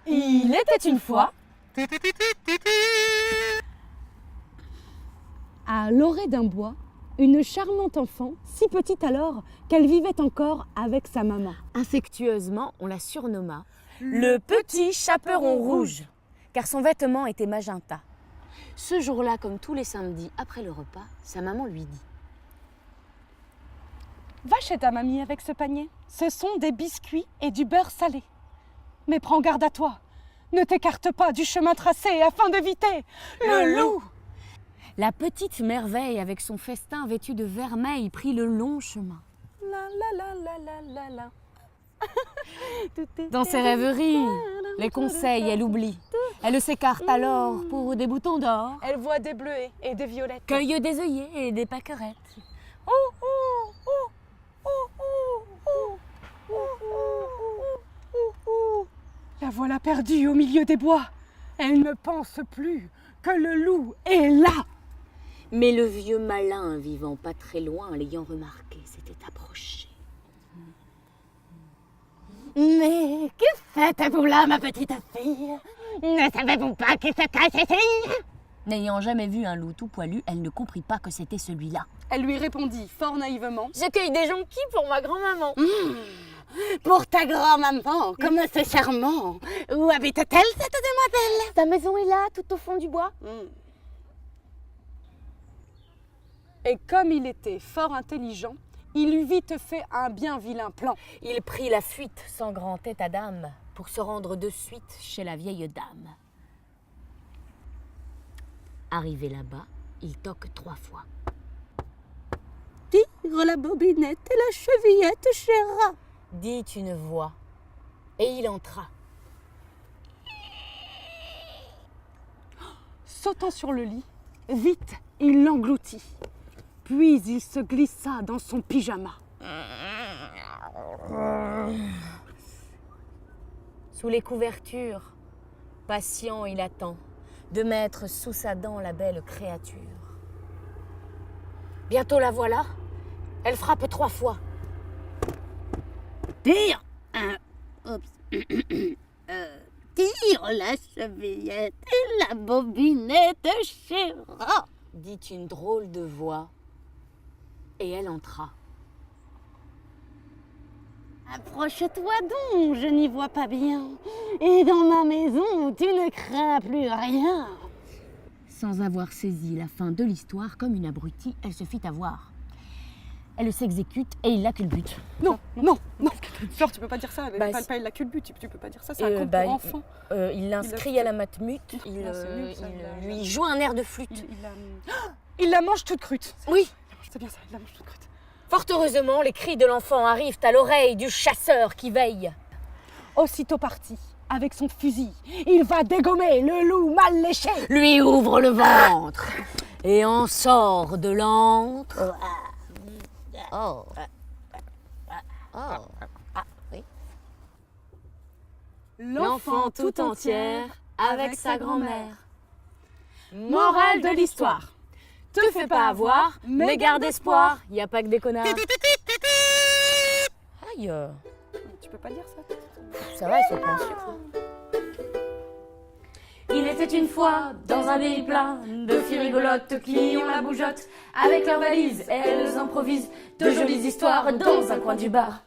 Il était une fois. À l'orée d'un bois, une charmante enfant, si petite alors qu'elle vivait encore avec sa maman. Affectueusement, on la surnomma Le petit chaperon rouge, car son vêtement était magenta. Ce jour-là, comme tous les samedis après le repas, sa maman lui dit: Va chez ta mamie avec ce panier. Ce sont des biscuits et du beurre salé. Mais prends garde à toi. Ne t'écarte pas du chemin tracé afin d'éviter le loup. La petite merveille, avec son festin vêtu de vermeil, prit le long chemin. La la la la la la la. Dans ses rêveries, les conseils, elle oublie. Elle s'écarte alors pour des boutons d'or, Elle voit des bleuets et des violettes. cueille des œillets et des pâquerettes. La voilà perdue au milieu des bois. Elle ne pense plus que le loup est là. Mais le vieux malin, vivant pas très loin, l'ayant remarqué, s'était approché. Mais que faites-vous là, ma petite fille? Ne savez-vous pas que se cache ici? N'ayant jamais vu un loup tout poilu, elle ne comprit pas que c'était celui-là. Elle lui répondit fort naïvement. Je cueille des jonquilles pour ma grand-maman. Pour ta grand-maman, comme c'est charmant. Où habite-t-elle, cette demoiselle? Ta maison est là, tout au fond du bois. Et comme il était fort intelligent, il eut vite fait un bien vilain plan. Il prit la fuite sans grand état d'âme pour se rendre de suite chez la vieille dame. Arrivé là-bas, il toque 3 fois. Tire la bobinette et la chevillette, chéra. Dit une voix, et il entra. Sautant sur le lit, vite, il l'engloutit. Puis il se glissa dans son pyjama. Sous les couvertures, patient il attend de mettre sous sa dent la belle créature. Bientôt la voilà, elle frappe 3 fois. Tire tire la chevillette et la bobinette, chéra. Dit une drôle de voix, et elle entra. Approche-toi donc, je n'y vois pas bien. Et dans ma maison, tu ne crains plus rien. Sans avoir saisi la fin de l'histoire, comme une abrutie, elle se fit avoir. Elle s'exécute et il la culbute. Non. Flore, tu peux pas dire ça. Pas il la culbute, tu peux pas dire ça. C'est un conte pour enfants. Il l'inscrit à la matmute, il lui joue un air de flûte. Il la mange toute crute. Oui. C'est bien ça, il la mange toute crute. Fort heureusement, les cris de l'enfant arrivent à l'oreille du chasseur qui veille. Aussitôt parti, avec son fusil, il va dégommer le loup mal léché. Lui ouvre le ventre et en sort de l'antre. L'enfant tout entière avec sa grand-mère. Morale de l'histoire. Te fais pas avoir, mais garde espoir. Y a pas que des connards. Aïe. Tu peux pas dire ça. Ça va, ils sont pas en sucre. Il était une fois dans un pays plein de filles rigolotes qui ont la bougeotte. Avec leurs valises, elles improvisent de jolies histoires dans un coin du bar.